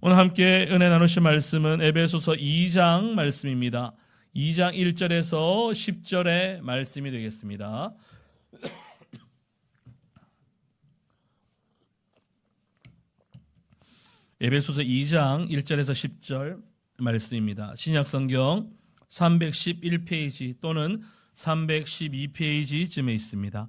오늘 함께 은혜 나누실 말씀은 에베소서 2장 말씀입니다. 2장 1절에서 10절의 말씀이 되겠습니다. 에베소서 2장 1절에서 10절 말씀입니다. 신약성경 311페이지 또는 312페이지쯤에 있습니다.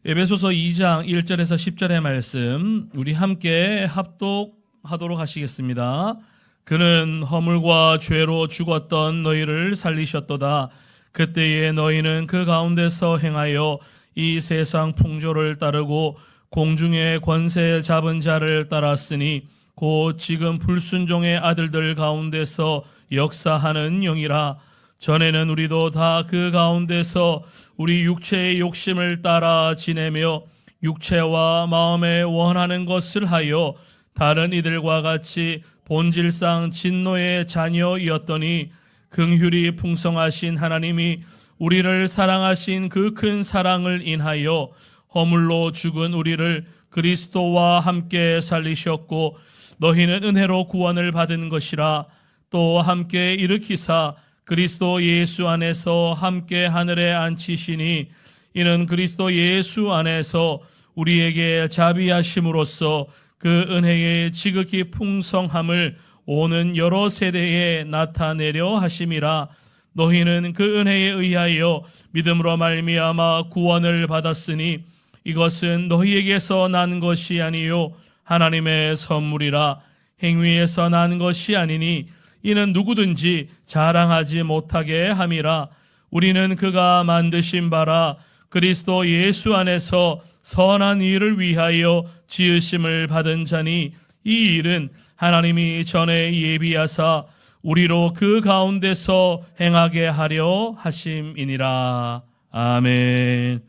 에베소서 2장 1절에서 10절의 말씀 우리 함께 합독하도록 하시겠습니다. 그는 허물과 죄로 죽었던 너희를 살리셨도다. 그때에 너희는 그 가운데서 행하여 이 세상 풍조를 따르고 공중의 권세 잡은 자를 따랐으니 곧 지금 불순종의 아들들 가운데서 역사하는 영이라. 전에는 우리도 다 그 가운데서 우리 육체의 욕심을 따라 지내며 육체와 마음에 원하는 것을 하여 다른 이들과 같이 본질상 진노의 자녀이었더니 긍휼이 풍성하신 하나님이 우리를 사랑하신 그 큰 사랑을 인하여 허물로 죽은 우리를 그리스도와 함께 살리셨고 너희는 은혜로 구원을 받은 것이라. 또 함께 일으키사 그리스도 예수 안에서 함께 하늘에 앉히시니 이는 그리스도 예수 안에서 우리에게 자비하심으로써 그 은혜의 지극히 풍성함을 오는 여러 세대에 나타내려 하심이라. 너희는 그 은혜에 의하여 믿음으로 말미암아 구원을 받았으니 이것은 너희에게서 난 것이 아니요 하나님의 선물이라. 행위에서 난 것이 아니니 이는 누구든지 자랑하지 못하게 함이라. 우리는 그가 만드신 바라 그리스도 예수 안에서 선한 일을 위하여 지으심을 받은 자니 이 일은 하나님이 전에 예비하사 우리로 그 가운데서 행하게 하려 하심이니라. 아멘.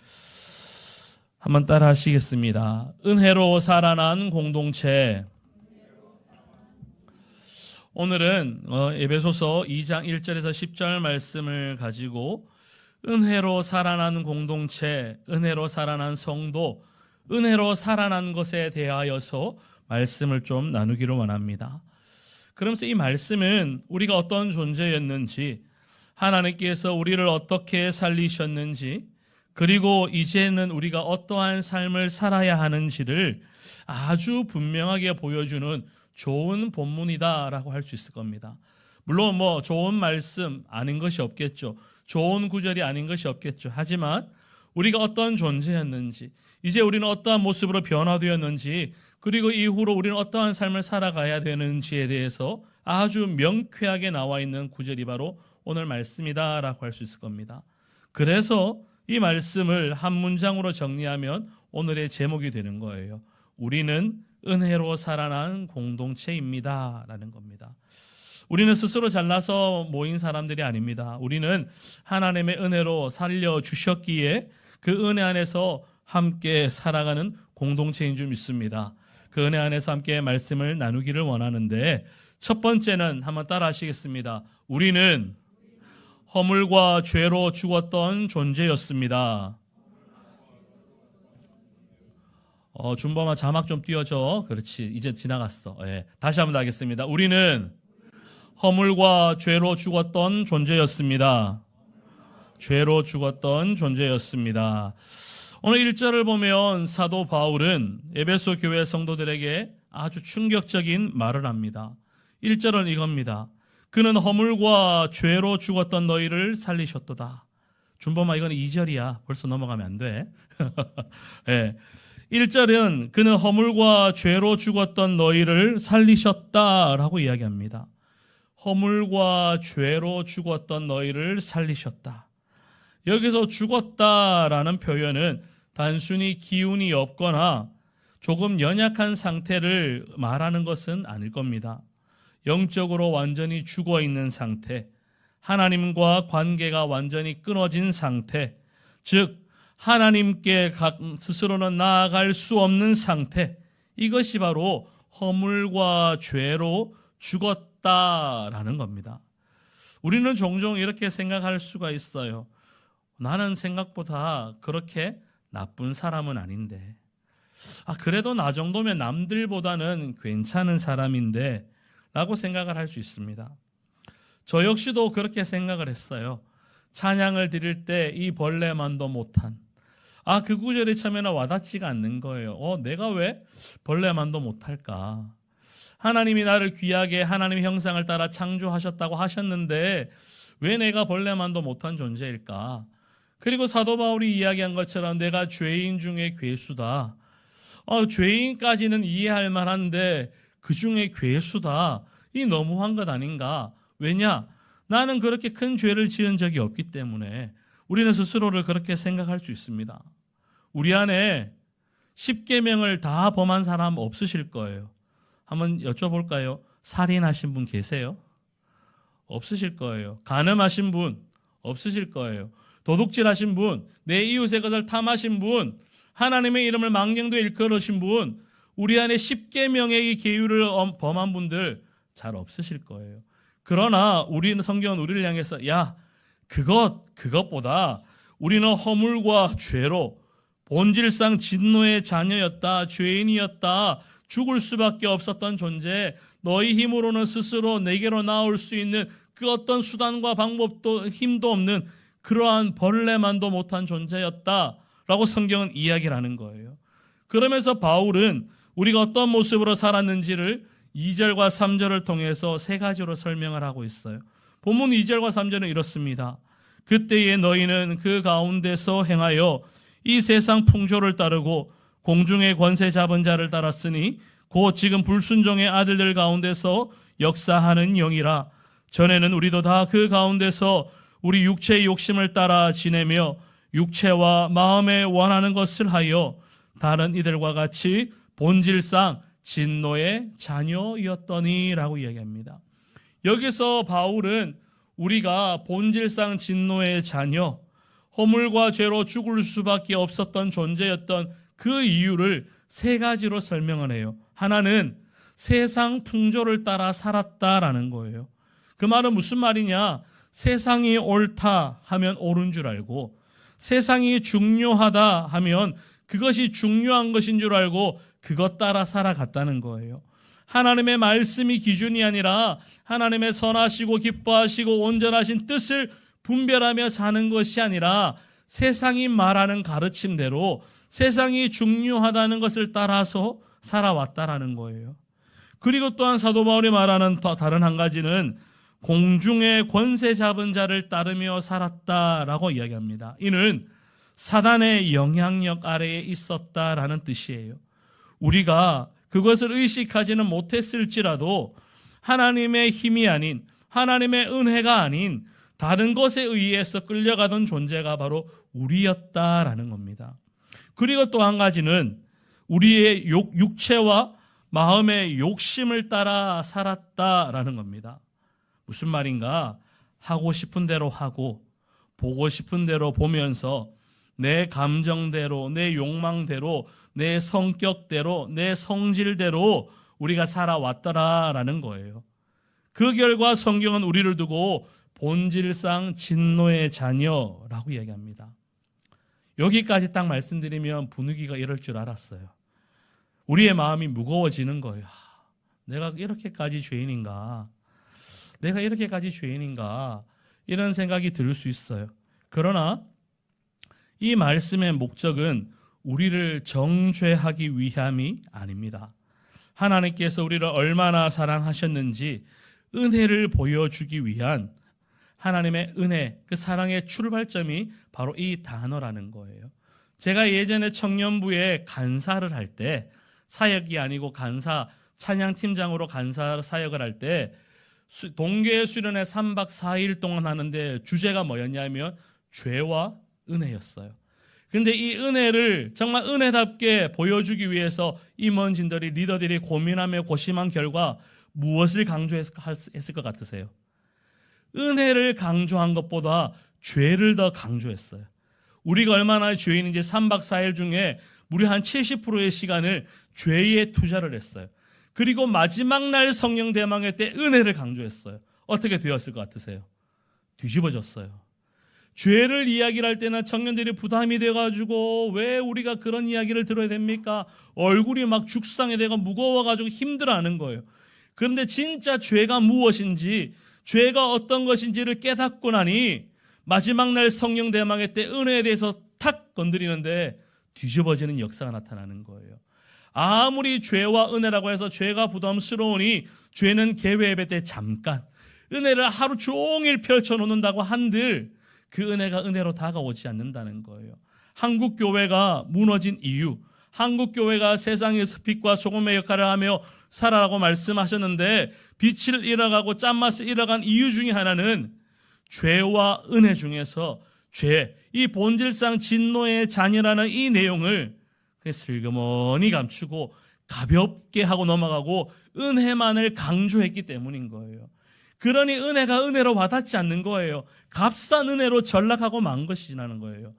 한번 따라 하시겠습니다. 은혜로 살아난 공동체. 오늘은 에베소서 2장 1절에서 10절 말씀을 가지고 은혜로 살아난 공동체, 은혜로 살아난 성도, 은혜로 살아난 것에 대하여서 말씀을 좀 나누기를 원합니다. 그러면서 이 말씀은 우리가 어떤 존재였는지, 하나님께서 우리를 어떻게 살리셨는지, 그리고 이제는 우리가 어떠한 삶을 살아야 하는지를 아주 분명하게 보여주는 좋은 본문이다라고 할 수 있을 겁니다. 물론 좋은 말씀 아닌 것이 없겠죠. 좋은 구절이 아닌 것이 없겠죠. 하지만 우리가 어떤 존재였는지, 이제 우리는 어떠한 모습으로 변화되었는지, 그리고 이후로 우리는 어떠한 삶을 살아가야 되는지에 대해서 아주 명쾌하게 나와 있는 구절이 바로 오늘 말씀이다라고 할 수 있을 겁니다. 그래서 이 말씀을 한 문장으로 정리하면 오늘의 제목이 되는 거예요. 우리는 은혜로 살아난 공동체입니다 라는 겁니다. 우리는 스스로 잘나서 모인 사람들이 아닙니다. 우리는 하나님의 은혜로 살려주셨기에 그 은혜 안에서 함께 살아가는 공동체인 줄 믿습니다. 그 은혜 안에서 함께 말씀을 나누기를 원하는데, 첫 번째는 한번 따라 하시겠습니다. 우리는 허물과 죄로 죽었던 존재였습니다. 준범아 자막 좀 띄워줘. 그렇지, 이제 지나갔어. 다시 한번 하겠습니다. 우리는 허물과 죄로 죽었던 존재였습니다. 죄로 죽었던 존재였습니다. 오늘 1절을 보면 사도 바울은 에베소 교회 성도들에게 아주 충격적인 말을 합니다. 1절은 이겁니다. 그는 허물과 죄로 죽었던 너희를 살리셨도다. 준범아 이건 2절이야. 벌써 넘어가면 안 돼. 1절은 그는 허물과 죄로 죽었던 너희를 살리셨다라고 이야기합니다. 허물과 죄로 죽었던 너희를 살리셨다. 여기서 죽었다라는 표현은 단순히 기운이 없거나 조금 연약한 상태를 말하는 것은 아닐 겁니다. 영적으로 완전히 죽어 있는 상태, 하나님과 관계가 완전히 끊어진 상태, 즉 하나님께 스스로는 나아갈 수 없는 상태, 이것이 바로 허물과 죄로 죽었다라는 겁니다. 우리는 종종 이렇게 생각할 수가 있어요. 나는 생각보다 그렇게 나쁜 사람은 아닌데, 그래도 나 정도면 남들보다는 괜찮은 사람인데 라고 생각을 할 수 있습니다. 저 역시도 그렇게 생각을 했어요. 찬양을 드릴 때 이 벌레만도 못한 그 구절이 처음에는 와닿지가 않는 거예요. 내가 왜 벌레만도 못할까? 하나님이 나를 귀하게 하나님의 형상을 따라 창조하셨다고 하셨는데 왜 내가 벌레만도 못한 존재일까? 그리고 사도 바울이 이야기한 것처럼 내가 죄인 중에 괴수다. 죄인까지는 이해할 만한데 그 중에 괴수다. 이 너무한 것 아닌가? 왜냐? 나는 그렇게 큰 죄를 지은 적이 없기 때문에 우리는 스스로를 그렇게 생각할 수 있습니다. 우리 안에 10계명을 다 범한 사람 없으실 거예요. 한번 여쭤볼까요? 살인하신 분 계세요? 없으실 거예요. 간음하신 분 없으실 거예요. 도둑질하신 분, 내 이웃의 것을 탐하신 분, 하나님의 이름을 망령되이 일컬으신 분, 우리 안에 10계명의 이 계율을 범한 분들 잘 없으실 거예요. 그러나 성경은 우리를 향해서 그것보다 우리는 허물과 죄로 본질상 진노의 자녀였다, 죄인이었다, 죽을 수밖에 없었던 존재, 너희 힘으로는 스스로 내게로 나올 수 있는 그 어떤 수단과 방법도 힘도 없는 그러한 벌레만도 못한 존재였다라고 성경은 이야기를 하는 거예요. 그러면서 바울은 우리가 어떤 모습으로 살았는지를 2절과 3절을 통해서 세 가지로 설명을 하고 있어요. 본문 2절과 3절은 이렇습니다. 그때에 너희는 그 가운데서 행하여 이 세상 풍조를 따르고 공중의 권세 잡은 자를 따랐으니 곧 지금 불순종의 아들들 가운데서 역사하는 영이라. 전에는 우리도 다 그 가운데서 우리 육체의 욕심을 따라 지내며 육체와 마음에 원하는 것을 하여 다른 이들과 같이 본질상 진노의 자녀였더니라고 이야기합니다. 여기서 바울은 우리가 본질상 진노의 자녀, 허물과 죄로 죽을 수밖에 없었던 존재였던 그 이유를 세 가지로 설명을 해요. 하나는 세상 풍조를 따라 살았다라는 거예요. 그 말은 무슨 말이냐? 세상이 옳다 하면 옳은 줄 알고, 세상이 중요하다 하면 그것이 중요한 것인 줄 알고 그것 따라 살아갔다는 거예요. 하나님의 말씀이 기준이 아니라 하나님의 선하시고 기뻐하시고 온전하신 뜻을 분별하며 사는 것이 아니라 세상이 말하는 가르침대로 세상이 중요하다는 것을 따라서 살아왔다라는 거예요. 그리고 또한 사도 바울이 말하는 다른 한 가지는 공중의 권세 잡은 자를 따르며 살았다라고 이야기합니다. 이는 사단의 영향력 아래에 있었다라는 뜻이에요. 우리가 그것을 의식하지는 못했을지라도 하나님의 힘이 아닌, 하나님의 은혜가 아닌 다른 것에 의해서 끌려가던 존재가 바로 우리였다라는 겁니다. 그리고 또 한 가지는 우리의 육체와 마음의 욕심을 따라 살았다라는 겁니다. 무슨 말인가? 하고 싶은 대로 하고 보고 싶은 대로 보면서 내 감정대로, 내 욕망대로, 내 성격대로, 내 성질대로 우리가 살아왔더라라는 거예요. 그 결과 성경은 우리를 두고 본질상 진노의 자녀라고 이야기합니다. 여기까지 딱 말씀드리면 분위기가 이럴 줄 알았어요. 우리의 마음이 무거워지는 거예요. 내가 이렇게까지 죄인인가? 내가 이렇게까지 죄인인가? 이런 생각이 들 수 있어요. 그러나 이 말씀의 목적은 우리를 정죄하기 위함이 아닙니다. 하나님께서 우리를 얼마나 사랑하셨는지 은혜를 보여주기 위한 하나님의 은혜, 그 사랑의 출발점이 바로 이 단어라는 거예요. 제가 예전에 청년부에 간사를 할 때, 사역이 아니고 간사, 찬양팀장으로 간사 사역을 할 때 동계 수련회 3박 4일 동안 하는데 주제가 뭐였냐면 죄와 은혜였어요. 근데 이 은혜를 정말 은혜답게 보여주기 위해서 임원진들이, 리더들이 고민하며 고심한 결과 무엇을 강조했을 것 같으세요? 은혜를 강조한 것보다 죄를 더 강조했어요. 우리가 얼마나 죄인인지 3박 4일 중에 무려 한 70%의 시간을 죄에 투자를 했어요. 그리고 마지막 날 성령 대망회 때 은혜를 강조했어요. 어떻게 되었을 것 같으세요? 뒤집어졌어요. 죄를 이야기를 할 때는 청년들이 부담이 돼가지고 왜 우리가 그런 이야기를 들어야 됩니까? 얼굴이 막 죽상이 되고 무거워가지고 힘들어하는 거예요. 그런데 진짜 죄가 무엇인지, 죄가 어떤 것인지를 깨닫고 나니 마지막 날 성령 대망회 때 은혜에 대해서 탁 건드리는데 뒤집어지는 역사가 나타나는 거예요. 아무리 죄와 은혜라고 해서 죄가 부담스러우니 죄는 개회 예배 때 잠깐, 은혜를 하루 종일 펼쳐놓는다고 한들 그 은혜가 은혜로 다가오지 않는다는 거예요. 한국 교회가 무너진 이유, 한국 교회가 세상에서 빛과 소금의 역할을 하며 살아라고 말씀하셨는데 빛을 잃어가고 짠맛을 잃어간 이유 중에 하나는 죄와 은혜 중에서 죄, 이 본질상 진노의 자녀라는 이 내용을 슬그머니 감추고 가볍게 하고 넘어가고 은혜만을 강조했기 때문인 거예요. 그러니 은혜가 은혜로 와닿지 않는 거예요. 값싼 은혜로 전락하고 만 것이라는 거예요.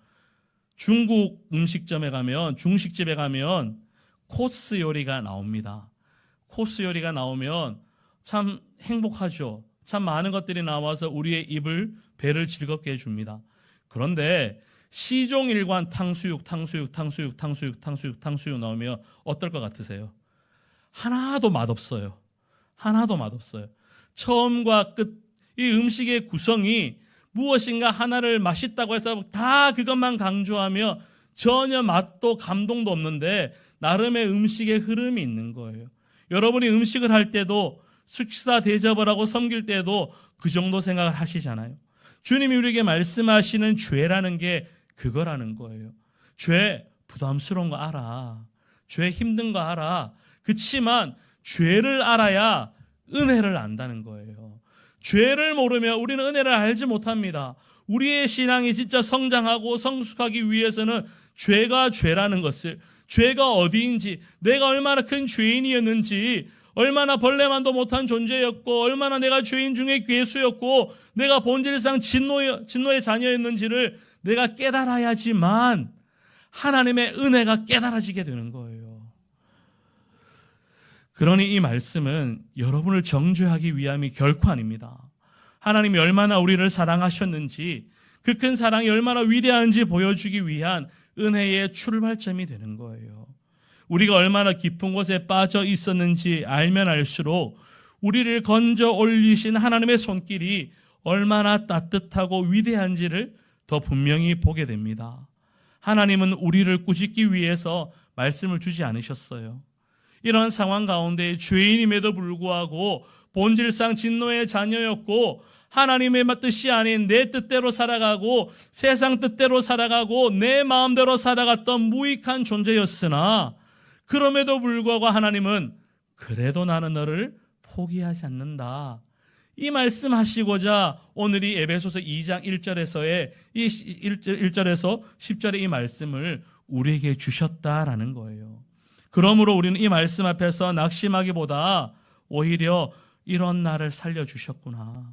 중국 음식점에 가면, 중식집에 가면 코스 요리가 나옵니다. 코스 요리가 나오면 참 행복하죠. 참 많은 것들이 나와서 우리의 입을, 배를 즐겁게 해줍니다. 그런데 시종일관 탕수육 나오면 어떨 것 같으세요? 하나도 맛없어요. 하나도 맛없어요. 처음과 끝, 이 음식의 구성이 무엇인가 하나를 맛있다고 해서 다 그것만 강조하며 전혀 맛도 감동도 없는데 나름의 음식의 흐름이 있는 거예요. 여러분이 음식을 할 때도 식사 대접을 하고 섬길 때도 그 정도 생각을 하시잖아요. 주님이 우리에게 말씀하시는 죄라는 게 그거라는 거예요. 죄 부담스러운 거 알아. 죄 힘든 거 알아. 그치만 죄를 알아야 은혜를 안다는 거예요. 죄를 모르면 우리는 은혜를 알지 못합니다. 우리의 신앙이 진짜 성장하고 성숙하기 위해서는 죄가 죄라는 것을, 죄가 어디인지, 내가 얼마나 큰 죄인이었는지, 얼마나 벌레만도 못한 존재였고, 얼마나 내가 죄인 중에 괴수였고, 내가 본질상 진노의 자녀였는지를 내가 깨달아야지만 하나님의 은혜가 깨달아지게 되는 거예요. 그러니 이 말씀은 여러분을 정죄하기 위함이 결코 아닙니다. 하나님이 얼마나 우리를 사랑하셨는지, 그 큰 사랑이 얼마나 위대한지 보여주기 위한 은혜의 출발점이 되는 거예요. 우리가 얼마나 깊은 곳에 빠져 있었는지 알면 알수록 우리를 건져 올리신 하나님의 손길이 얼마나 따뜻하고 위대한지를 더 분명히 보게 됩니다. 하나님은 우리를 꾸짖기 위해서 말씀을 주지 않으셨어요. 이런 상황 가운데 죄인임에도 불구하고 본질상 진노의 자녀였고 하나님의 뜻이 아닌 내 뜻대로 살아가고 세상 뜻대로 살아가고 내 마음대로 살아갔던 무익한 존재였으나 그럼에도 불구하고 하나님은 그래도 나는 너를 포기하지 않는다. 이 말씀하시고자 오늘 이 에베소서 2장 1절에서의 이 1절에서 10절의 이 말씀을 우리에게 주셨다라는 거예요. 그러므로 우리는 이 말씀 앞에서 낙심하기보다 오히려 이런 나를 살려주셨구나.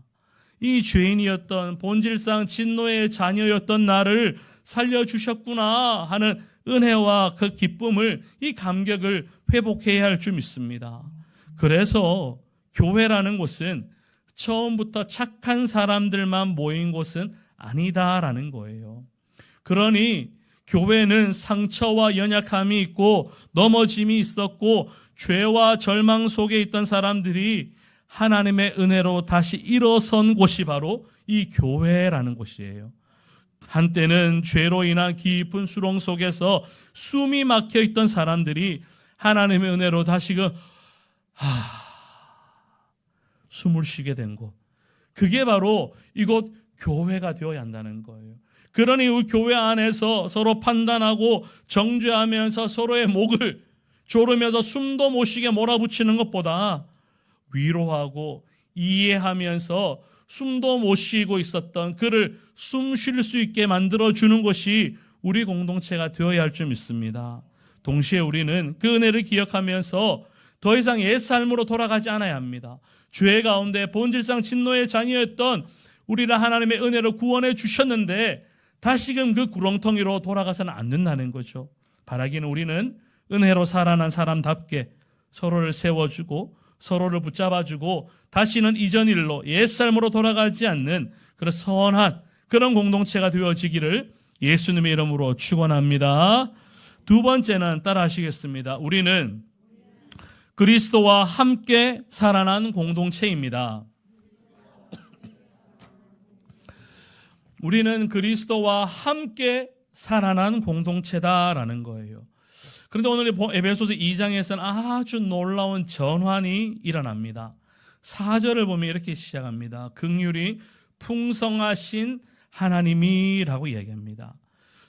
이 죄인이었던 본질상 진노의 자녀였던 나를 살려주셨구나 하는 은혜와 그 기쁨을, 이 감격을 회복해야 할 줄 믿습니다. 그래서 교회라는 곳은 처음부터 착한 사람들만 모인 곳은 아니다라는 거예요. 그러니 교회는 상처와 연약함이 있고 넘어짐이 있었고 죄와 절망 속에 있던 사람들이 하나님의 은혜로 다시 일어선 곳이 바로 이 교회라는 곳이에요. 한때는 죄로 인한 깊은 수렁 속에서 숨이 막혀 있던 사람들이 하나님의 은혜로 다시금 숨을 쉬게 된 곳, 그게 바로 이곳 교회가 되어야 한다는 거예요. 그러니 우리 교회 안에서 서로 판단하고 정죄하면서 서로의 목을 조르면서 숨도 못 쉬게 몰아붙이는 것보다 위로하고 이해하면서 숨도 못 쉬고 있었던 그를 숨 쉴 수 있게 만들어주는 것이 우리 공동체가 되어야 할 줄 믿습니다. 동시에 우리는 그 은혜를 기억하면서 더 이상 옛 삶으로 돌아가지 않아야 합니다. 죄 가운데 본질상 진노의 자녀였던 우리를 하나님의 은혜로 구원해 주셨는데 다시금 그 구렁텅이로 돌아가서는 안 된다는 거죠. 바라기는 우리는 은혜로 살아난 사람답게 서로를 세워주고 서로를 붙잡아주고 다시는 이전 일로 옛 삶으로 돌아가지 않는 그런 선한 그런 공동체가 되어지기를 예수님의 이름으로 축원합니다. 두 번째는 따라 하시겠습니다. 우리는 그리스도와 함께 살아난 공동체입니다. 우리는 그리스도와 함께 살아난 공동체다라는 거예요. 그런데 오늘 에베소서 2장에서는 아주 놀라운 전환이 일어납니다. 4절을 보면 이렇게 시작합니다. 긍휼이 풍성하신 하나님이라고 이야기합니다.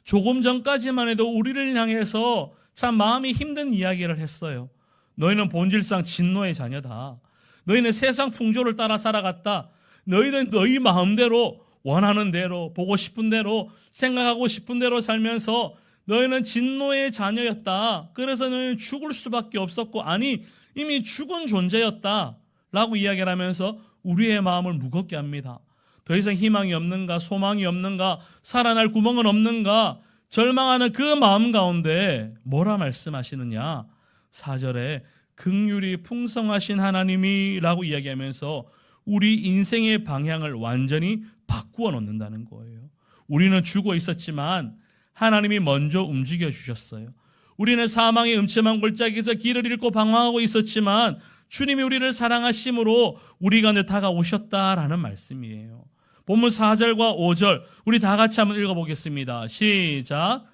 조금 전까지만 해도 우리를 향해서 참 마음이 힘든 이야기를 했어요. 너희는 본질상 진노의 자녀다. 너희는 세상 풍조를 따라 살아갔다. 너희는 너희 마음대로 원하는 대로 보고 싶은 대로 생각하고 싶은 대로 살면서 너희는 진노의 자녀였다. 그래서 너희는 죽을 수밖에 없었고 아니 이미 죽은 존재였다 라고 이야기를 하면서 우리의 마음을 무겁게 합니다. 더 이상 희망이 없는가, 소망이 없는가, 살아날 구멍은 없는가, 절망하는 그 마음 가운데 뭐라 말씀하시느냐? 4절에 긍휼이 풍성하신 하나님이 라고 이야기하면서 우리 인생의 방향을 완전히 바꾸어 놓는다는 거예요. 우리는 죽어 있었지만 하나님이 먼저 움직여 주셨어요. 우리는 사망의 음침한 골짜기에서 길을 잃고 방황하고 있었지만 주님이 우리를 사랑하심으로 우리 가운데 다가오셨다라는 말씀이에요. 본문 4절과 5절 우리 다 같이 한번 읽어보겠습니다. 시작.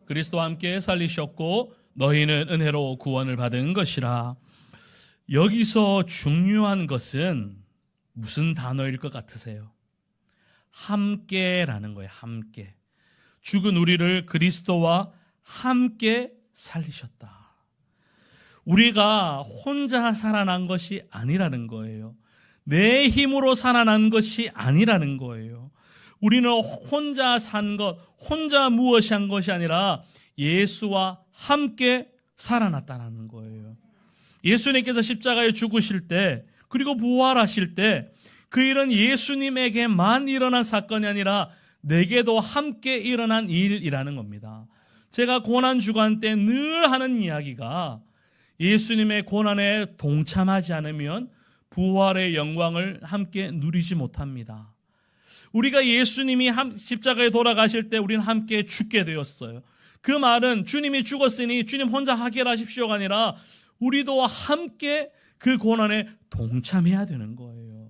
그리스도와 함께 살리셨고 너희는 은혜로 구원을 받은 것이라. 여기서 중요한 것은 무슨 단어일 것 같으세요? 함께라는 거예요. 함께. 죽은 우리를 그리스도와 함께 살리셨다. 우리가 혼자 살아난 것이 아니라는 거예요. 내 힘으로 살아난 것이 아니라는 거예요. 우리는 혼자 산 것, 혼자 무엇이 한 것이 아니라 예수와 함께 살아났다는 거예요. 예수님께서 십자가에 죽으실 때 그리고 부활하실 때 그 일은 예수님에게만 일어난 사건이 아니라 내게도 함께 일어난 일이라는 겁니다. 제가 고난주간 때 늘 하는 이야기가 예수님의 고난에 동참하지 않으면 부활의 영광을 함께 누리지 못합니다. 우리가 예수님이 십자가에 돌아가실 때 우리는 함께 죽게 되었어요. 그 말은 주님이 죽었으니 주님 혼자 해결하십시오가 아니라 우리도 함께 그 고난에 동참해야 되는 거예요.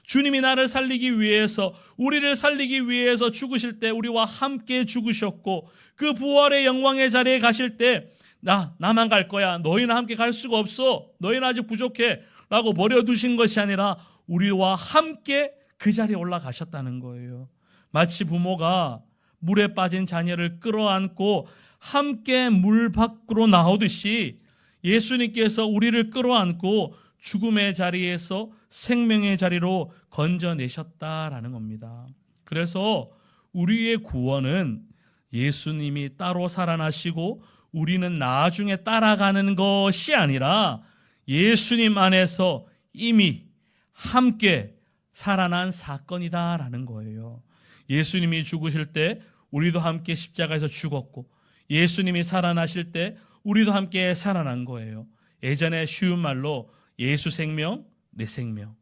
주님이 나를 살리기 위해서 우리를 살리기 위해서 죽으실 때 우리와 함께 죽으셨고 그 부활의 영광의 자리에 가실 때 나만 갈 거야. 너희는 함께 갈 수가 없어. 너희는 아직 부족해 라고 버려두신 것이 아니라 우리와 함께 그 자리에 올라가셨다는 거예요. 마치 부모가 물에 빠진 자녀를 끌어안고 함께 물 밖으로 나오듯이 예수님께서 우리를 끌어안고 죽음의 자리에서 생명의 자리로 건져내셨다라는 겁니다. 그래서 우리의 구원은 예수님이 따로 살아나시고 우리는 나중에 따라가는 것이 아니라 예수님 안에서 이미 함께 살아난 사건이다라는 거예요. 예수님이 죽으실 때 우리도 함께 십자가에서 죽었고 예수님이 살아나실 때 우리도 함께 살아난 거예요. 예전에 쉬운 말로 예수 생명, 내 생명,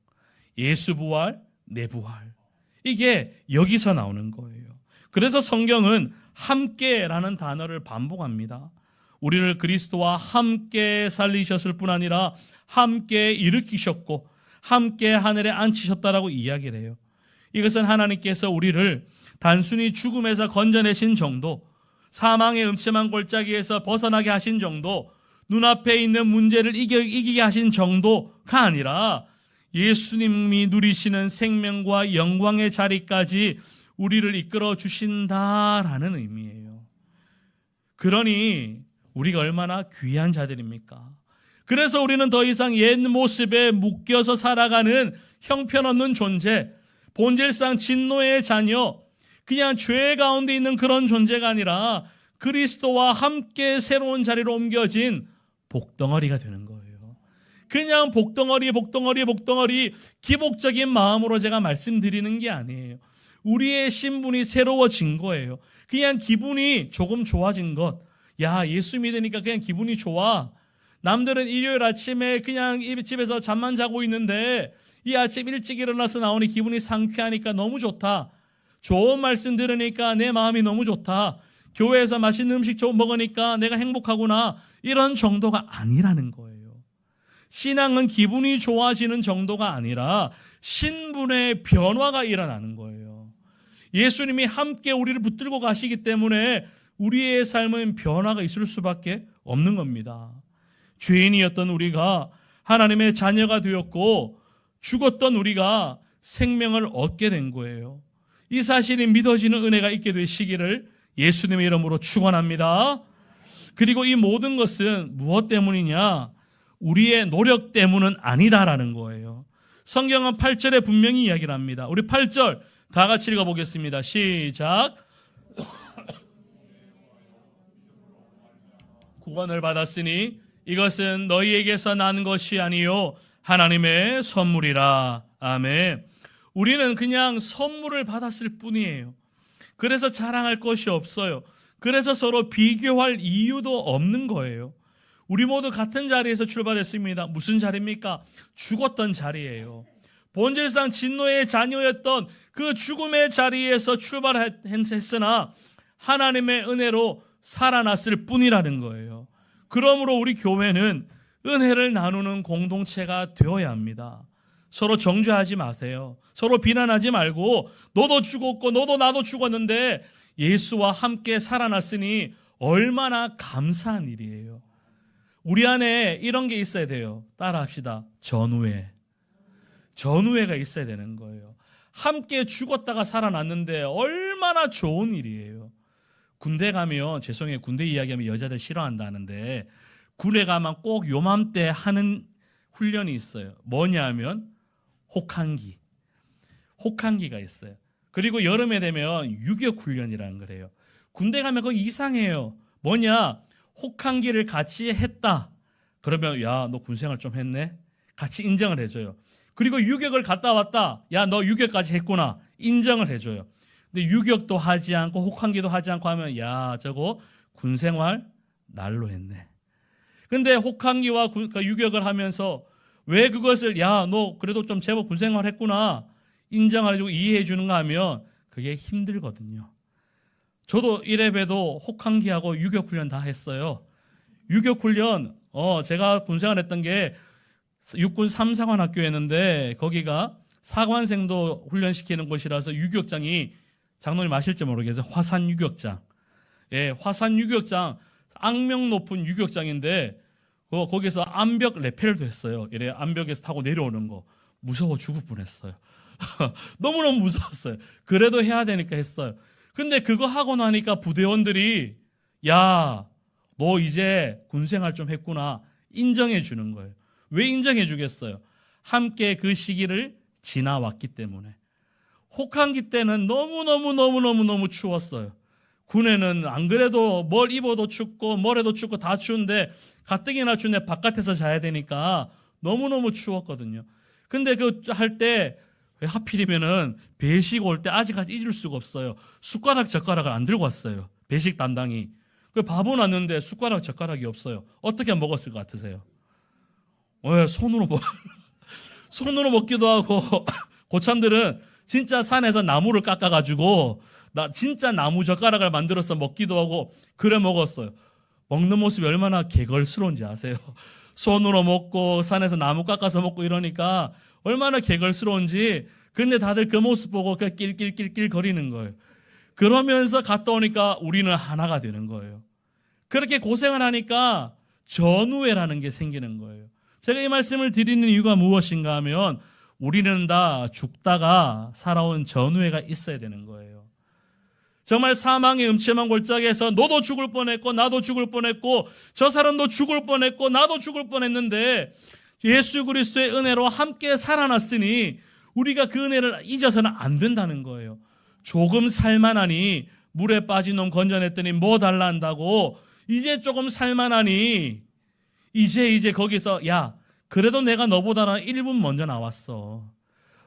예수 부활, 내 부활. 이게 여기서 나오는 거예요. 그래서 성경은 함께라는 단어를 반복합니다. 우리를 그리스도와 함께 살리셨을 뿐 아니라 함께 일으키셨고 함께 하늘에 앉히셨다라고 이야기를 해요. 이것은 하나님께서 우리를 단순히 죽음에서 건져내신 정도, 사망의 음침한 골짜기에서 벗어나게 하신 정도, 눈앞에 있는 문제를 이기게 하신 정도가 아니라 예수님이 누리시는 생명과 영광의 자리까지 우리를 이끌어 주신다라는 의미예요. 그러니 우리가 얼마나 귀한 자들입니까? 그래서 우리는 더 이상 옛 모습에 묶여서 살아가는 형편없는 존재, 본질상 진노의 자녀, 그냥 죄 가운데 있는 그런 존재가 아니라 그리스도와 함께 새로운 자리로 옮겨진 복덩어리가 되는 거예요. 그냥 복덩어리 기복적인 마음으로 제가 말씀드리는 게 아니에요. 우리의 신분이 새로워진 거예요. 그냥 기분이 조금 좋아진 것. 야, 예수 믿으니까 그냥 기분이 좋아. 남들은 일요일 아침에 그냥 집에서 잠만 자고 있는데 이 아침 일찍 일어나서 나오니 기분이 상쾌하니까 너무 좋다. 좋은 말씀 들으니까 내 마음이 너무 좋다. 교회에서 맛있는 음식 좀 먹으니까 내가 행복하구나. 이런 정도가 아니라는 거예요. 신앙은 기분이 좋아지는 정도가 아니라 신분의 변화가 일어나는 거예요. 예수님이 함께 우리를 붙들고 가시기 때문에 우리의 삶은 변화가 있을 수밖에 없는 겁니다. 죄인이었던 우리가 하나님의 자녀가 되었고 죽었던 우리가 생명을 얻게 된 거예요. 이 사실이 믿어지는 은혜가 있게 되시기를 예수님의 이름으로 축원합니다. 그리고 이 모든 것은 무엇 때문이냐? 우리의 노력 때문은 아니다라는 거예요. 성경은 8절에 분명히 이야기를 합니다. 우리 8절 다 같이 읽어보겠습니다. 시작. 구원을 받았으니 이것은 너희에게서 난 것이 아니요 하나님의 선물이라. 아멘. 우리는 그냥 선물을 받았을 뿐이에요. 그래서 자랑할 것이 없어요. 그래서 서로 비교할 이유도 없는 거예요. 우리 모두 같은 자리에서 출발했습니다. 무슨 자리입니까? 죽었던 자리예요. 본질상 진노의 자녀였던 그 죽음의 자리에서 출발했으나 하나님의 은혜로 살아났을 뿐이라는 거예요. 그러므로 우리 교회는 은혜를 나누는 공동체가 되어야 합니다. 서로 정죄하지 마세요. 서로 비난하지 말고 너도 죽었고 너도 나도 죽었는데 예수와 함께 살아났으니 얼마나 감사한 일이에요. 우리 안에 이런 게 있어야 돼요. 따라합시다. 전우회. 전우회가 있어야 되는 거예요. 함께 죽었다가 살아났는데 얼마나 좋은 일이에요. 군대 가면, 죄송해요, 군대 이야기하면 여자들 싫어한다는데 군에 가면 꼭 요맘때 하는 훈련이 있어요. 뭐냐면 혹한기. 혹한기가 있어요. 그리고 여름에 되면 유격훈련이라는 거래요. 군대 가면 그거 이상해요. 뭐냐? 혹한기를 같이 했다. 그러면 야, 너 군생활 좀 했네? 같이 인정을 해줘요. 그리고 유격을 갔다 왔다. 야, 너 유격까지 했구나. 인정을 해줘요. 근데 유격도 하지 않고 혹한기도 하지 않고 하면 야, 저거 군생활 날로 했네. 근데 혹한기와 유격을 하면서 왜 그것을 야, 너 그래도 좀 제법 군생활 했구나 인정해주고 이해해 주는가 하면 그게 힘들거든요. 저도 1회배도 혹한기하고 유격훈련 다 했어요. 유격훈련 제가 군생활 했던 게 육군 3사관학교였는데 거기가 사관생도 훈련시키는 곳이라서 유격장이 장로님 아실지 모르겠어요. 화산유격장. 예, 화산유격장 악명 높은 유격장인데 거기서 암벽 레펠도 했어요. 이래 암벽에서 타고 내려오는 거 무서워 죽을 뻔했어요. 너무너무 무서웠어요. 그래도 해야 되니까 했어요. 근데 그거 하고 나니까 부대원들이 야, 너 이제 군생활 좀 했구나 인정해 주는 거예요. 왜 인정해 주겠어요? 함께 그 시기를 지나왔기 때문에. 혹한기 때는 너무 추웠어요. 군에는 안 그래도 뭘 입어도 춥고 뭘 해도 춥고 다 추운데 가뜩이나 추운데 바깥에서 자야 되니까 너무너무 추웠거든요. 근데 그 할 때 왜 하필이면은 배식 올 때 아직까지 잊을 수가 없어요. 숟가락 젓가락을 안 들고 왔어요. 배식 담당이. 그 밥은 왔는데 숟가락 젓가락이 없어요. 어떻게 먹었을 것 같으세요? 손으로 먹기도 하고 고참들은 진짜 산에서 나무를 깎아가지고 진짜 나무 젓가락을 만들어서 먹기도 하고 그래 먹었어요. 먹는 모습이 얼마나 개걸스러운지 아세요? 손으로 먹고 산에서 나무 깎아서 먹고 이러니까 얼마나 개걸스러운지. 근데 다들 그 모습 보고 그냥 낄낄낄낄 거리는 거예요. 그러면서 갔다 오니까 우리는 하나가 되는 거예요. 그렇게 고생을 하니까 전우회라는 게 생기는 거예요. 제가 이 말씀을 드리는 이유가 무엇인가 하면 우리는 다 죽다가 살아온 전우회가 있어야 되는 거예요. 정말 사망의 음침한 골짜기에서 너도 죽을 뻔했고 나도 죽을 뻔했고 저 사람도 죽을 뻔했고 나도 죽을 뻔했는데 예수 그리스도의 은혜로 함께 살아났으니 우리가 그 은혜를 잊어서는 안 된다는 거예요. 조금 살만하니 물에 빠진 놈 건져냈더니 뭐 달라 한다고 이제 조금 살만하니 이제 거기서 야 그래도 내가 너보다는 1분 먼저 나왔어.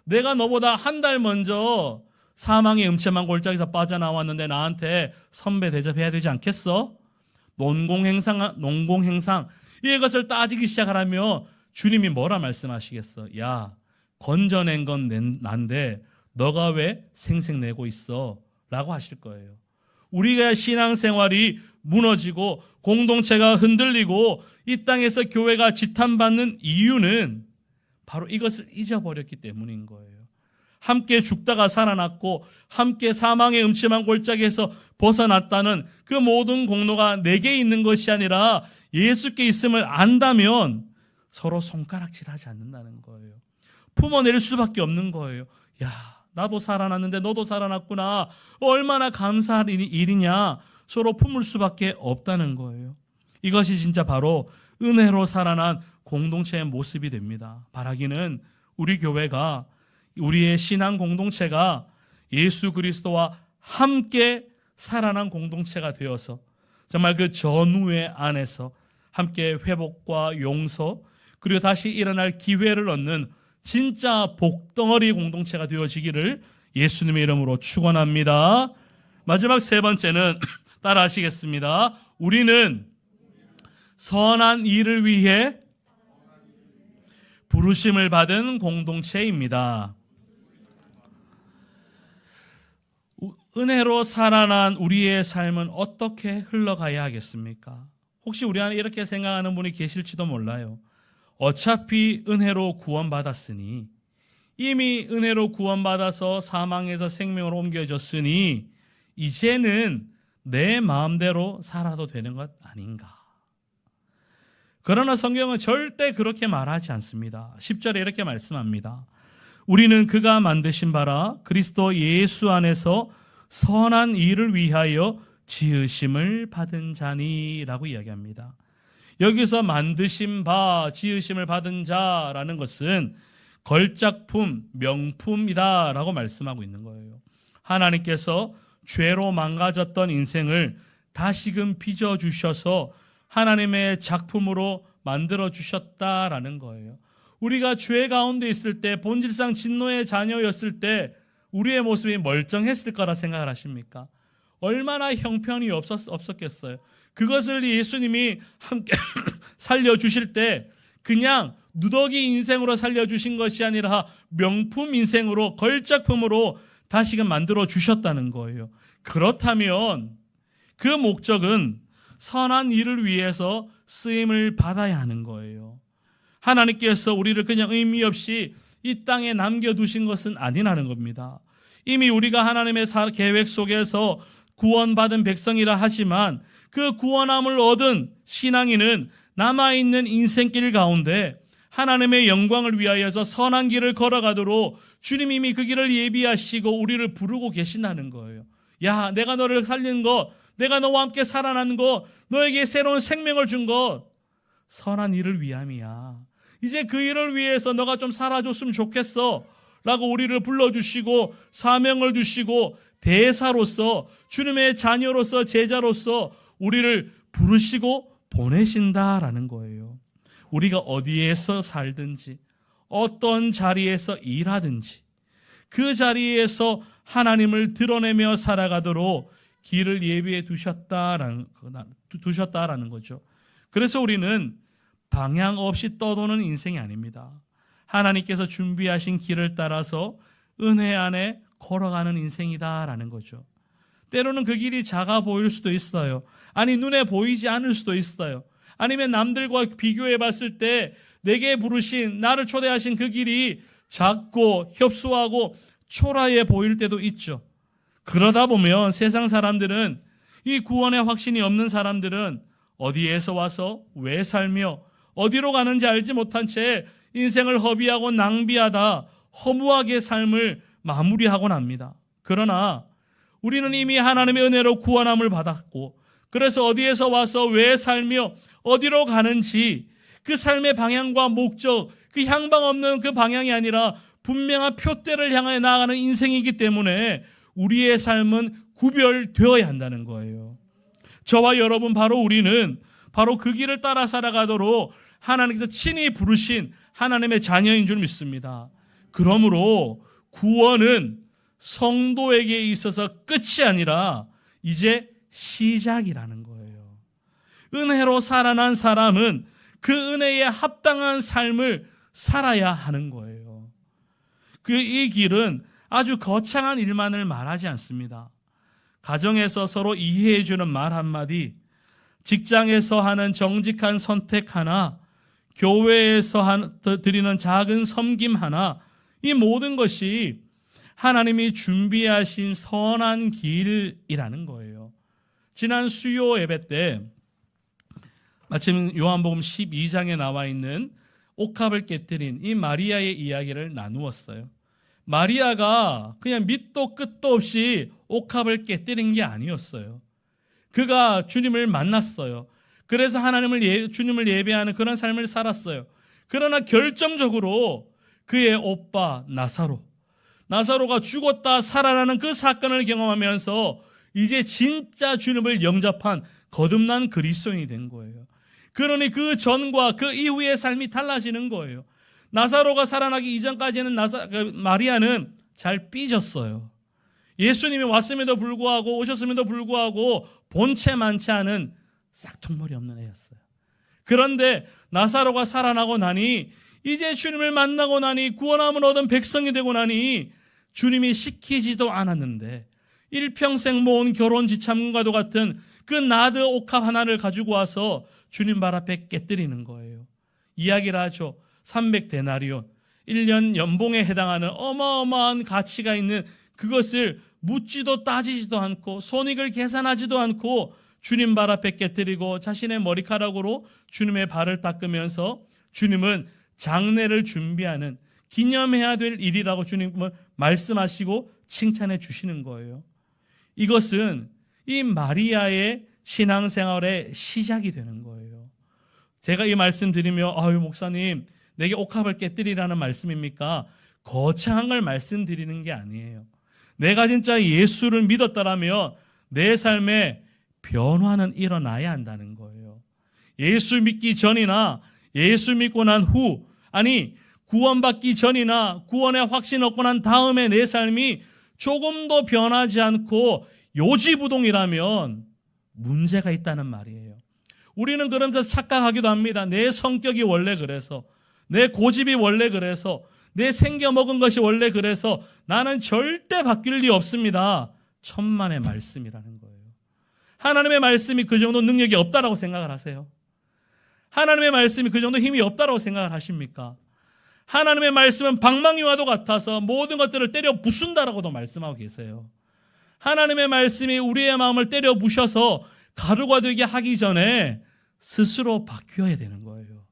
내가 너보다 한 달 먼저 사망의 음침한 골짜기에서 빠져나왔는데 나한테 선배 대접해야 되지 않겠어? 농공행상 이것을 따지기 시작하라면 주님이 뭐라 말씀하시겠어? 야, 건져낸 건 난데 너가 왜 생색내고 있어? 라고 하실 거예요. 우리가 신앙생활이 무너지고 공동체가 흔들리고 이 땅에서 교회가 지탄받는 이유는 바로 이것을 잊어버렸기 때문인 거예요. 함께 죽다가 살아났고 함께 사망의 음침한 골짜기에서 벗어났다는 그 모든 공로가 내게 있는 것이 아니라 예수께 있음을 안다면 서로 손가락질하지 않는다는 거예요. 품어낼 수밖에 없는 거예요. 야, 나도 살아났는데 너도 살아났구나. 얼마나 감사할 일이냐. 서로 품을 수밖에 없다는 거예요. 이것이 진짜 바로 은혜로 살아난 공동체의 모습이 됩니다. 바라기는 우리 교회가, 우리의 신앙 공동체가 예수 그리스도와 함께 살아난 공동체가 되어서 정말 그 전후의 안에서 함께 회복과 용서 그리고 다시 일어날 기회를 얻는 진짜 복덩어리 공동체가 되어지기를 예수님의 이름으로 축원합니다. 마지막 세 번째는 따라 하시겠습니다. 우리는 선한 일을 위해 부르심을 받은 공동체입니다. 은혜로 살아난 우리의 삶은 어떻게 흘러가야 하겠습니까? 혹시 우리 안에 이렇게 생각하는 분이 계실지도 몰라요. 어차피 은혜로 구원받았으니, 이미 은혜로 구원받아서 사망에서 생명으로 옮겨졌으니 이제는 내 마음대로 살아도 되는 것 아닌가. 그러나 성경은 절대 그렇게 말하지 않습니다. 10절에 이렇게 말씀합니다. 우리는 그가 만드신 바라 그리스도 예수 안에서 선한 일을 위하여 지으심을 받은 자니라고 이야기합니다. 여기서 만드신 바, 지으심을 받은 자라는 것은 걸작품, 명품이다라고 말씀하고 있는 거예요. 하나님께서 죄로 망가졌던 인생을 다시금 빚어주셔서 하나님의 작품으로 만들어주셨다라는 거예요. 우리가 죄 가운데 있을 때, 본질상 진노의 자녀였을 때 우리의 모습이 멀쩡했을 거라 생각을 하십니까? 얼마나 형편이 없었겠어요. 그것을 예수님이 함께 살려주실 때 그냥 누더기 인생으로 살려주신 것이 아니라 명품 인생으로, 걸작품으로 다시금 만들어 주셨다는 거예요. 그렇다면 그 목적은 선한 일을 위해서 쓰임을 받아야 하는 거예요. 하나님께서 우리를 그냥 의미 없이 이 땅에 남겨두신 것은 아니라는 겁니다. 이미 우리가 하나님의 계획 속에서 구원받은 백성이라 하지만 그 구원함을 얻은 신앙인은 남아있는 인생길 가운데 하나님의 영광을 위하여서 선한 길을 걸어가도록 주님 이미 그 길을 예비하시고 우리를 부르고 계신다는 거예요. 야, 내가 너를 살린 것, 내가 너와 함께 살아난 것, 너에게 새로운 생명을 준 것, 선한 일을 위함이야. 이제 그 일을 위해서 너가 좀 살아줬으면 좋겠어 라고 우리를 불러주시고 사명을 주시고 대사로서, 주님의 자녀로서, 제자로서 우리를 부르시고 보내신다라는 거예요. 우리가 어디에서 살든지, 어떤 자리에서 일하든지 그 자리에서 하나님을 드러내며 살아가도록 길을 예비해 두셨다라는 거죠. 그래서 우리는 방향 없이 떠도는 인생이 아닙니다. 하나님께서 준비하신 길을 따라서 은혜 안에 걸어가는 인생이다라는 거죠. 때로는 그 길이 작아 보일 수도 있어요. 아니, 눈에 보이지 않을 수도 있어요. 아니면 남들과 비교해 봤을 때 내게 부르신, 나를 초대하신 그 길이 작고 협소하고 초라해 보일 때도 있죠. 그러다 보면 세상 사람들은, 이 구원의 확신이 없는 사람들은 어디에서 와서 왜 살며 어디로 가는지 알지 못한 채 인생을 허비하고 낭비하다 허무하게 삶을 마무리하곤 합니다. 그러나 우리는 이미 하나님의 은혜로 구원함을 받았고, 그래서 어디에서 와서 왜 살며 어디로 가는지 그 삶의 방향과 목적, 그 향방 없는 그 방향이 아니라 분명한 표대를 향해 나아가는 인생이기 때문에 우리의 삶은 구별되어야 한다는 거예요. 저와 여러분, 바로 우리는 바로 그 길을 따라 살아가도록 하나님께서 친히 부르신 하나님의 자녀인 줄 믿습니다. 그러므로 구원은 성도에게 있어서 끝이 아니라 이제 시작이라는 거예요. 은혜로 살아난 사람은 그 은혜에 합당한 삶을 살아야 하는 거예요. 이 길은 아주 거창한 일만을 말하지 않습니다. 가정에서 서로 이해해주는 말 한마디, 직장에서 하는 정직한 선택 하나, 교회에서 드리는 작은 섬김 하나, 이 모든 것이 하나님이 준비하신 선한 길이라는 거예요. 지난 수요 예배 때 마침 요한복음 12장에 나와 있는 옥합을 깨뜨린 이 마리아의 이야기를 나누었어요. 마리아가 그냥 밑도 끝도 없이 옥합을 깨뜨린 게 아니었어요. 그가 주님을 만났어요. 그래서 주님을 예배하는 그런 삶을 살았어요. 그러나 결정적으로 그의 오빠 나사로가 죽었다 살아나는 그 사건을 경험하면서 이제 진짜 주님을 영접한 거듭난 그리스도인이 된 거예요. 그러니 그 전과 그 이후의 삶이 달라지는 거예요. 나사로가 살아나기 이전까지는 마리아는 잘 삐졌어요. 예수님이 왔음에도 불구하고 오셨음에도 불구하고 본체 많지 않은 싹퉁머리 없는 애였어요. 그런데 나사로가 살아나고 나니 이제 주님을 만나고 나니 구원함을 얻은 백성이 되고 나니 주님이 시키지도 않았는데 일평생 모은 결혼 지참금과도 같은 그 나드 옥합 하나를 가지고 와서 주님 발 앞에 깨뜨리는 거예요. 이야기를 하죠. 300데나리온 1년 연봉에 해당하는 어마어마한 가치가 있는 그것을 묻지도 따지지도 않고 손익을 계산하지도 않고 주님 발 앞에 깨뜨리고 자신의 머리카락으로 주님의 발을 닦으면서 주님은 장례를 준비하는 기념해야 될 일이라고 주님은 말씀하시고 칭찬해 주시는 거예요. 이것은 이 마리아의 신앙생활의 시작이 되는 거예요. 제가 이 말씀 드리며 목사님 내게 옥합을 깨뜨리라는 말씀입니까? 거창한 걸 말씀드리는 게 아니에요. 내가 진짜 예수를 믿었다라면 내 삶에 변화는 일어나야 한다는 거예요. 예수 믿기 전이나 예수 믿고 난 후, 아니 구원받기 전이나 구원의 확신 얻고 난 다음에 내 삶이 조금도 변하지 않고 요지부동이라면 문제가 있다는 말이에요. 우리는 그러면서 착각하기도 합니다. 내 성격이 원래 그래서, 내 고집이 원래 그래서, 내 생겨먹은 것이 원래 그래서 나는 절대 바뀔 리 없습니다. 천만의 말씀이라는 거예요. 하나님의 말씀이 그 정도 능력이 없다라고 생각을 하세요? 하나님의 말씀이 그 정도 힘이 없다라고 생각을 하십니까? 하나님의 말씀은 방망이와도 같아서 모든 것들을 때려 부순다라고도 말씀하고 계세요. 하나님의 말씀이 우리의 마음을 때려 부셔서 가루가 되게 하기 전에 스스로 바뀌어야 되는 거예요.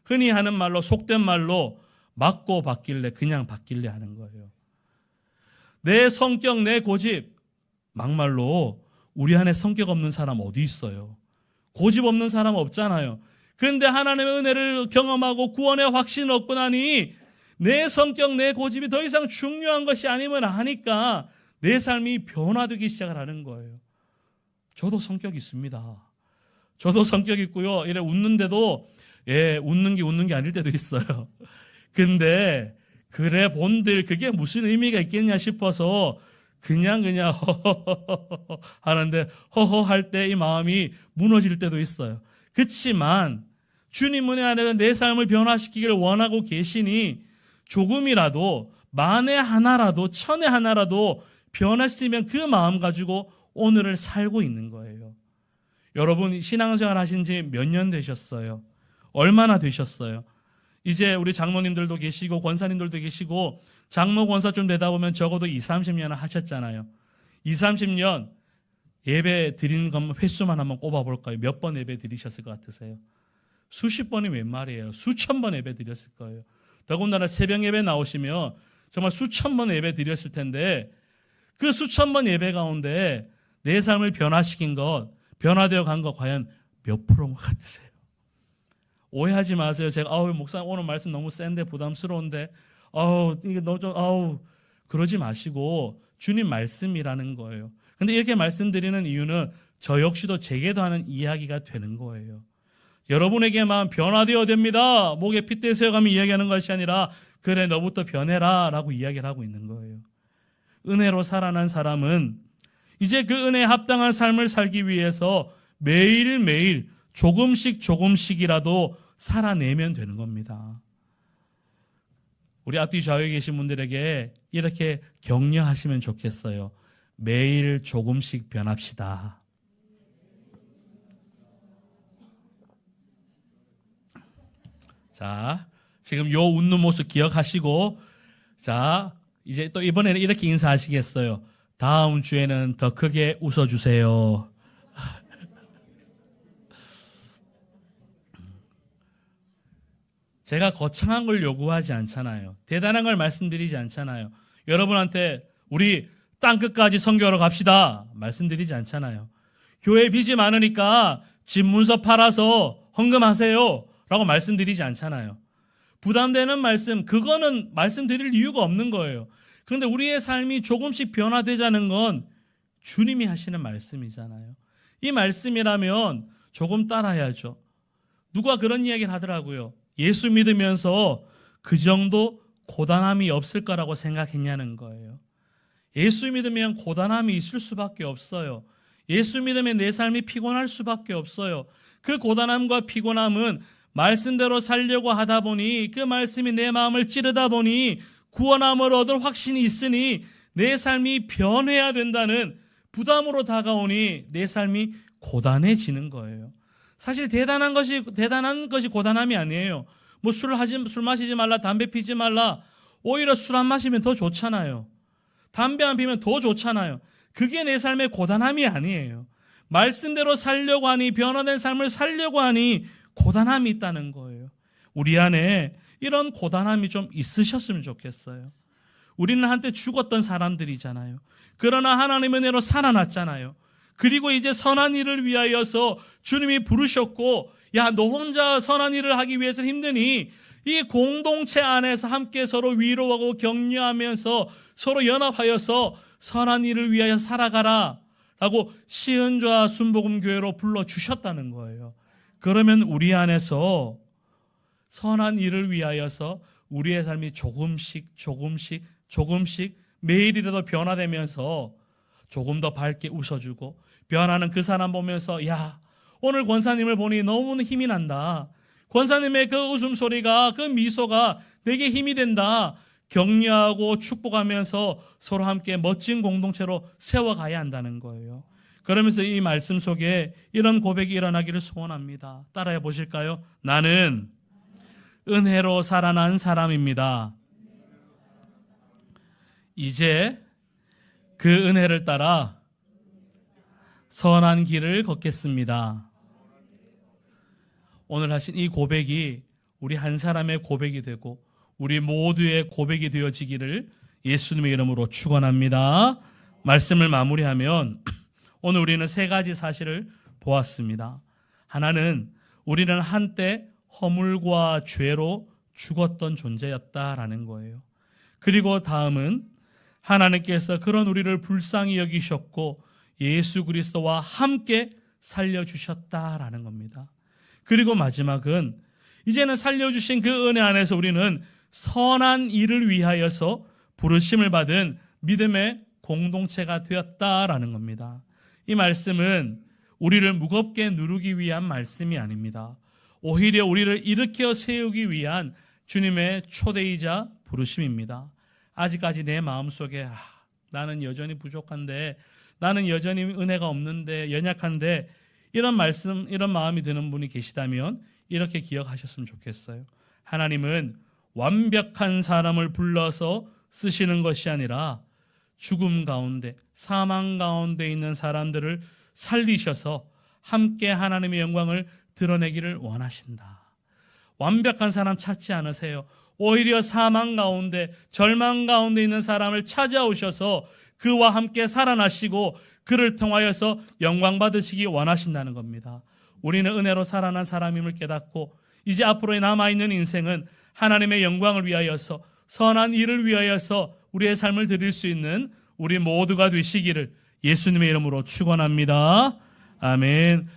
흔히 하는 말로, 속된 말로 맞고 바뀔래, 그냥 바뀔래 하는 거예요. 내 성격, 내 고집, 막말로 우리 안에 성격 없는 사람 어디 있어요? 고집 없는 사람 없잖아요. 그런데 하나님의 은혜를 경험하고 구원의 확신을 얻고 나니 내 성격, 내 고집이 더 이상 중요한 것이 아니면 하니까 내 삶이 변화되기 시작을 하는 거예요. 저도 성격 있습니다. 저도 성격 있고요. 이래 웃는데도 웃는 게 아닐 때도 있어요. 근데 그래 본들 그게 무슨 의미가 있겠냐 싶어서 그냥 허허허허 하는데 허허할 때 이 마음이 무너질 때도 있어요. 그렇지만 주님 은혜 안에서 내 삶을 변화시키기를 원하고 계시니 조금이라도 만에 하나라도 천에 하나라도 변화시키면 그 마음 가지고 오늘을 살고 있는 거예요. 여러분 신앙생활 하신 지 몇 년 되셨어요? 얼마나 되셨어요? 이제 우리 장로님들도 계시고 권사님들도 계시고 장로 권사 좀 되다 보면 적어도 20-30년 하셨잖아요. 20-30년 예배 드리는 것만 횟수만 한번 꼽아볼까요? 몇 번 예배 드리셨을 것 같으세요? 수십 번이 웬 말이에요. 수천 번 예배 드렸을 거예요. 더군다나 새벽 예배 나오시면 정말 수천 번 예배 드렸을 텐데 그 수천 번 예배 가운데 내 삶을 변화시킨 것, 변화되어 간 것 과연 몇 프로인 것 같으세요? 오해하지 마세요. 제가 목사님 오늘 말씀 너무 센데 부담스러운데 이게 너무 좀 그러지 마시고 주님 말씀이라는 거예요. 근데 이렇게 말씀드리는 이유는 저 역시도 제게도 하는 이야기가 되는 거예요. 여러분에게만 변화되어야 됩니다. 목에 핏대 세워가며 이야기하는 것이 아니라 그래 너부터 변해라 라고 이야기를 하고 있는 거예요. 은혜로 살아난 사람은 이제 그 은혜에 합당한 삶을 살기 위해서 매일매일 조금씩이라도 살아내면 되는 겁니다. 우리 앞뒤 좌우에 계신 분들에게 이렇게 격려하시면 좋겠어요. 매일 조금씩 변합시다. 자, 지금 요 웃는 모습 기억하시고, 자, 이제 또 이번에는 이렇게 인사하시겠어요. 다음 주에는 더 크게 웃어주세요. 제가 거창한 걸 요구하지 않잖아요. 대단한 걸 말씀드리지 않잖아요. 여러분한테 우리 땅끝까지 선교하러 갑시다 말씀드리지 않잖아요. 교회 빚이 많으니까 집 문서 팔아서 헌금하세요 라고 말씀드리지 않잖아요. 부담되는 말씀, 그거는 말씀드릴 이유가 없는 거예요. 그런데 우리의 삶이 조금씩 변화되자는 건 주님이 하시는 말씀이잖아요. 이 말씀이라면 조금 따라야죠. 누가 그런 이야기를 하더라고요. 예수 믿으면서 그 정도 고단함이 없을 거라고 생각했냐는 거예요. 예수 믿으면 고단함이 있을 수밖에 없어요. 예수 믿으면 내 삶이 피곤할 수밖에 없어요. 그 고단함과 피곤함은 말씀대로 살려고 하다 보니, 그 말씀이 내 마음을 찌르다 보니 구원함을 얻을 확신이 있으니 내 삶이 변해야 된다는 부담으로 다가오니 내 삶이 고단해지는 거예요. 사실 대단한 것이 고단함이 아니에요. 뭐 술 마시지 말라, 담배 피지 말라. 오히려 술 안 마시면 더 좋잖아요. 담배 안 피면 더 좋잖아요. 그게 내 삶의 고단함이 아니에요. 말씀대로 살려고 하니, 변화된 삶을 살려고 하니 고단함이 있다는 거예요. 우리 안에 이런 고단함이 좀 있으셨으면 좋겠어요. 우리는 한때 죽었던 사람들이잖아요. 그러나 하나님의 은혜로 살아났잖아요. 그리고 이제 선한 일을 위하여서 주님이 부르셨고, 야, 너 혼자 선한 일을 하기 위해서 힘드니 이 공동체 안에서 함께 서로 위로하고 격려하면서 서로 연합하여서 선한 일을 위하여 살아가라 라고 시은좌 순복음교회로 불러주셨다는 거예요. 그러면 우리 안에서 선한 일을 위하여서 우리의 삶이 조금씩 매일이라도 변화되면서 조금 더 밝게 웃어주고, 변하는 그 사람 보면서, 야, 오늘 권사님을 보니 너무 힘이 난다. 권사님의 그 웃음소리가, 그 미소가 내게 힘이 된다. 격려하고 축복하면서 서로 함께 멋진 공동체로 세워가야 한다는 거예요. 그러면서 이 말씀 속에 이런 고백이 일어나기를 소원합니다. 따라해 보실까요? 나는 은혜로 살아난 사람입니다. 이제 그 은혜를 따라 선한 길을 걷겠습니다. 오늘 하신 이 고백이 우리 한 사람의 고백이 되고 우리 모두의 고백이 되어지기를 예수님의 이름으로 축원합니다. 말씀을 마무리하면 오늘 우리는 세 가지 사실을 보았습니다. 하나는 우리는 한때 허물과 죄로 죽었던 존재였다라는 거예요. 그리고 다음은 하나님께서 그런 우리를 불쌍히 여기셨고 예수 그리스도와 함께 살려주셨다라는 겁니다. 그리고 마지막은 이제는 살려주신 그 은혜 안에서 우리는 선한 일을 위하여서 부르심을 받은 믿음의 공동체가 되었다라는 겁니다. 이 말씀은 우리를 무겁게 누르기 위한 말씀이 아닙니다. 오히려 우리를 일으켜 세우기 위한 주님의 초대이자 부르심입니다. 아직까지 내 마음속에 나는 여전히 부족한데, 나는 여전히 은혜가 없는데, 연약한데, 이런 말씀, 이런 마음이 드는 분이 계시다면 이렇게 기억하셨으면 좋겠어요. 하나님은 완벽한 사람을 불러서 쓰시는 것이 아니라 죽음 가운데, 사망 가운데 있는 사람들을 살리셔서 함께 하나님의 영광을 드러내기를 원하신다. 완벽한 사람 찾지 않으세요. 오히려 사망 가운데, 절망 가운데 있는 사람을 찾아오셔서 그와 함께 살아나시고 그를 통하여서 영광 받으시기 원하신다는 겁니다. 우리는 은혜로 살아난 사람임을 깨닫고 이제 앞으로 남아있는 인생은 하나님의 영광을 위하여서, 선한 일을 위하여서 우리의 삶을 드릴 수 있는 우리 모두가 되시기를 예수님의 이름으로 축원합니다. 아멘.